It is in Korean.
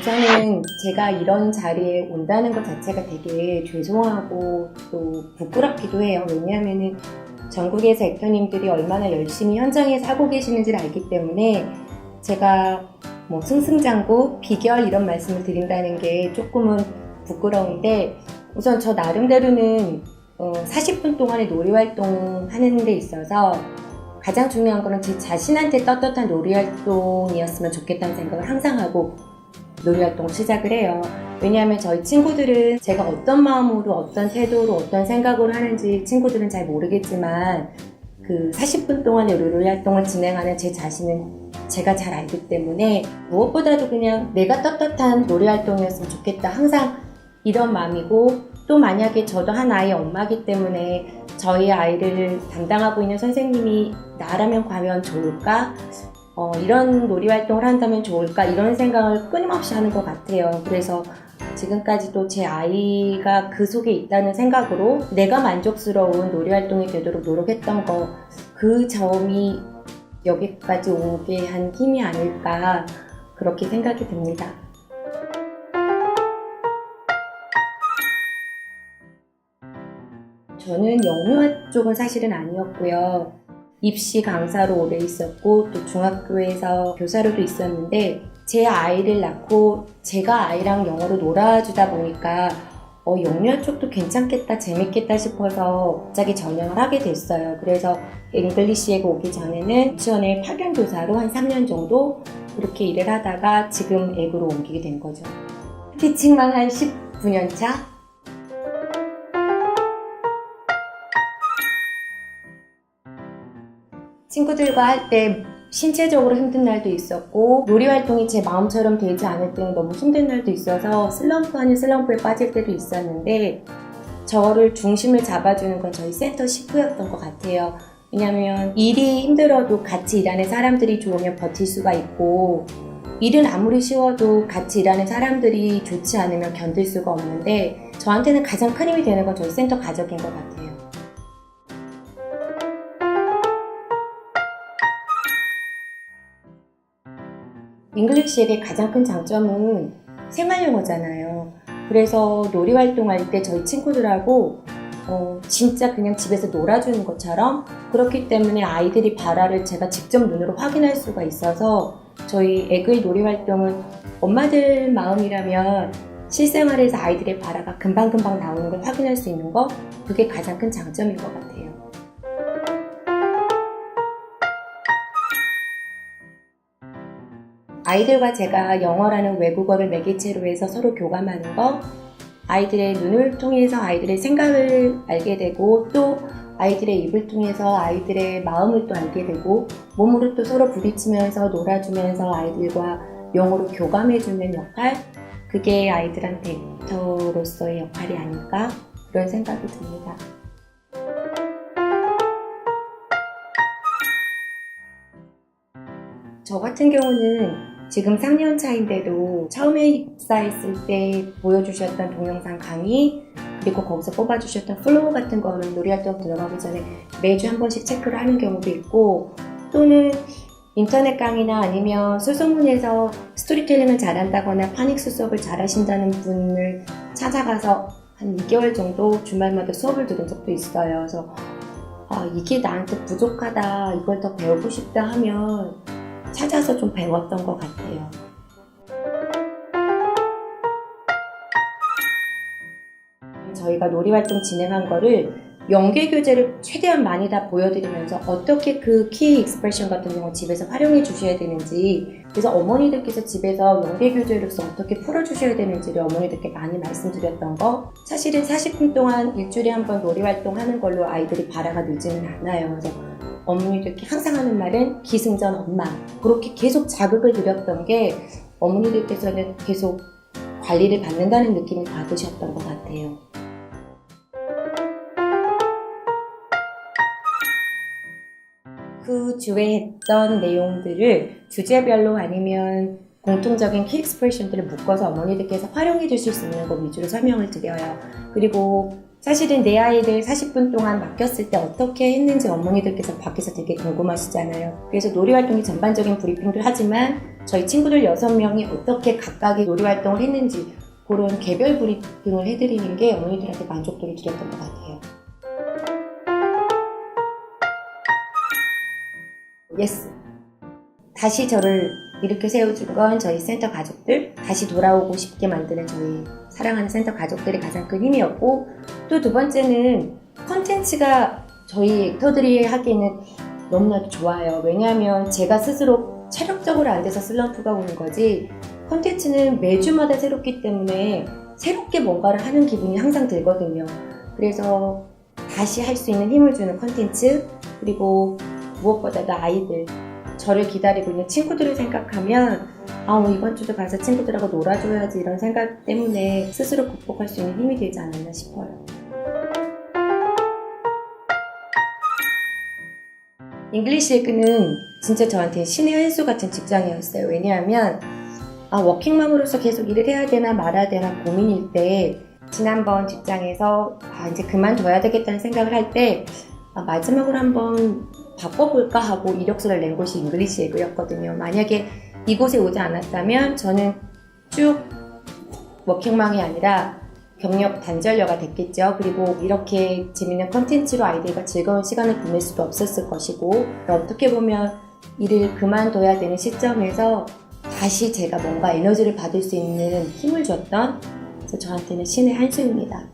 우선은 제가 이런 자리에 온다는 것 자체가 되게 죄송하고 또 부끄럽기도 해요. 왜냐하면은 전국에서 액터님들이 얼마나 열심히 현장에서 하고 계시는지를 알기 때문에 제가 뭐 승승장구, 비결 이런 말씀을 드린다는 게 조금은 부끄러운데, 우선 저 나름대로는 40분 동안의 놀이활동 하는 데 있어서 가장 중요한 거는 제 자신한테 떳떳한 놀이활동이었으면 좋겠다는 생각을 항상 하고 놀이활동을 시작을 해요. 왜냐하면 저희 친구들은 제가 어떤 마음으로, 어떤 태도로, 어떤 생각으로 하는지 친구들은 잘 모르겠지만 그 40분 동안의 놀이활동을 진행하는 제 자신은 제가 잘 알기 때문에 무엇보다도 그냥 내가 떳떳한 놀이활동이었으면 좋겠다, 항상 이런 마음이고, 또 만약에 저도 한 아이의 엄마이기 때문에 저희 아이를 담당하고 있는 선생님이 나라면 과연 좋을까? 이런 놀이활동을 한다면 좋을까? 이런 생각을 끊임없이 하는 것 같아요. 그래서 지금까지도 제 아이가 그 속에 있다는 생각으로 내가 만족스러운 놀이활동이 되도록 노력했던 거, 그 점이 여기까지 오게 한 힘이 아닐까, 그렇게 생각이 듭니다. 저는 영유아 쪽은 사실은 아니었고요. 입시 강사로 오래 있었고 또 중학교에서 교사로도 있었는데, 제 아이를 낳고 제가 아이랑 영어로 놀아주다 보니까 영유아 쪽도 괜찮겠다, 재밌겠다 싶어서 갑자기 전향을 하게 됐어요. 그래서 잉글리시에 오기 전에는 유치원에 파견 교사로 한 3년 정도 그렇게 일을 하다가 지금 앱으로 옮기게 된 거죠. 티칭만 한 19년 차? 친구들과 할 때 신체적으로 힘든 날도 있었고, 놀이활동이 제 마음처럼 되지 않을 때는 너무 힘든 날도 있어서 슬럼프 아닌 슬럼프에 빠질 때도 있었는데, 저를 중심을 잡아주는 건 저희 센터 식구였던 것 같아요. 왜냐면 일이 힘들어도 같이 일하는 사람들이 좋으면 버틸 수가 있고, 일은 아무리 쉬워도 같이 일하는 사람들이 좋지 않으면 견딜 수가 없는데, 저한테는 가장 큰 힘이 되는 건 저희 센터 가족인 것 같아요. 잉글리시에게 가장 큰 장점은 생활영어잖아요. 그래서 놀이활동할 때 저희 친구들하고 진짜 그냥 집에서 놀아주는 것처럼, 그렇기 때문에 아이들이 발화를 제가 직접 눈으로 확인할 수가 있어서 저희 애글 놀이활동은 엄마들 마음이라면 실생활에서 아이들의 발화가 금방금방 나오는 걸 확인할 수 있는 거, 그게 가장 큰 장점인 것 같아요. 아이들과 제가 영어라는 외국어를 매개체로 해서 서로 교감하는 거, 아이들의 눈을 통해서 아이들의 생각을 알게 되고, 또 아이들의 입을 통해서 아이들의 마음을 또 알게 되고, 몸으로 또 서로 부딪히면서 놀아주면서 아이들과 영어로 교감해주는 역할, 그게 아이들한테 액터로서의 역할이 아닐까, 그런 생각이 듭니다. 저 같은 경우는 지금 3년 차인데도 처음에 입사했을 때 보여주셨던 동영상 강의, 그리고 거기서 뽑아주셨던 플로우 같은 거는 놀이활동 들어가기 전에 매주 한 번씩 체크를 하는 경우도 있고, 또는 인터넷 강의나 아니면 수소문에서 스토리텔링을 잘한다거나 파닉스 수업을 잘하신다는 분을 찾아가서 한 2개월 정도 주말마다 수업을 들은 적도 있어요. 그래서 이게 나한테 부족하다, 이걸 더 배우고 싶다 하면 찾아서 좀 배웠던 것 같아요. 저희가 놀이활동 진행한 거를 연계교재를 최대한 많이 다 보여드리면서 어떻게 그 키 익스프레션 같은 경우 집에서 활용해 주셔야 되는지, 그래서 어머니들께서 집에서 연계교재로서 어떻게 풀어주셔야 되는지를 어머니들께 많이 말씀드렸던 거, 사실은 40분 동안 일주일에 한 번 놀이활동 하는 걸로 아이들이 발화가 늘지는 않아요. 그래서 어머니들께 항상 하는 말은 기승전 엄마, 그렇게 계속 자극을 드렸던 게 어머니들께서는 계속 관리를 받는다는 느낌을 받으셨던 것 같아요. 그 주에 했던 내용들을 주제별로 아니면 공통적인 키 익스프레션들을 묶어서 어머니들께서 활용해 주실 수 있는 것 위주로 설명을 드려요. 그리고 사실은 내 아이를 40분 동안 맡겼을 때 어떻게 했는지 어머니들께서 밖에서 되게 궁금하시잖아요. 그래서 놀이활동이 전반적인 브리핑도 하지만 저희 친구들 6명이 어떻게 각각의 놀이활동을 했는지 그런 개별 브리핑을 해드리는 게 어머니들한테 만족도를 드렸던 것 같아요. 예스. 다시 저를 이렇게 세워준 건 저희 센터 가족들, 다시 돌아오고 싶게 만드는 저희 사랑하는 센터 가족들이 가장 큰 힘이었고, 또 두 번째는 컨텐츠가 저희 액터들이 하기에는 너무나도 좋아요. 왜냐하면 제가 스스로 체력적으로 안 돼서 슬럼프가 오는 거지, 컨텐츠는 매주마다 새롭기 때문에 새롭게 뭔가를 하는 기분이 항상 들거든요. 그래서 다시 할 수 있는 힘을 주는 컨텐츠, 그리고 무엇보다도 아이들, 저를 기다리고 있는 친구들을 생각하면 이번 주도 가서 친구들하고 놀아줘야지 이런 생각 때문에 스스로 극복할 수 있는 힘이 되지 않았나 싶어요. 잉글리시 에그는 진짜 저한테 신의 한 수 같은 직장이었어요. 왜냐하면 워킹맘으로서 계속 일을 해야 되나 말아야 되나 고민일 때, 지난번 직장에서 이제 그만둬야 되겠다는 생각을 할 때 마지막으로 한번 바꿔볼까 하고 이력서를 낸 곳이 잉글리시 에그였거든요. 만약에 이곳에 오지 않았다면 저는 쭉 워킹맘이 아니라 경력 단절녀가 됐겠죠. 그리고 이렇게 재밌는 컨텐츠로 아이들과 즐거운 시간을 보낼 수도 없었을 것이고, 어떻게 보면 일을 그만둬야 되는 시점에서 다시 제가 뭔가 에너지를 받을 수 있는 힘을 줬던, 그래서 저한테는 신의 한 수입니다.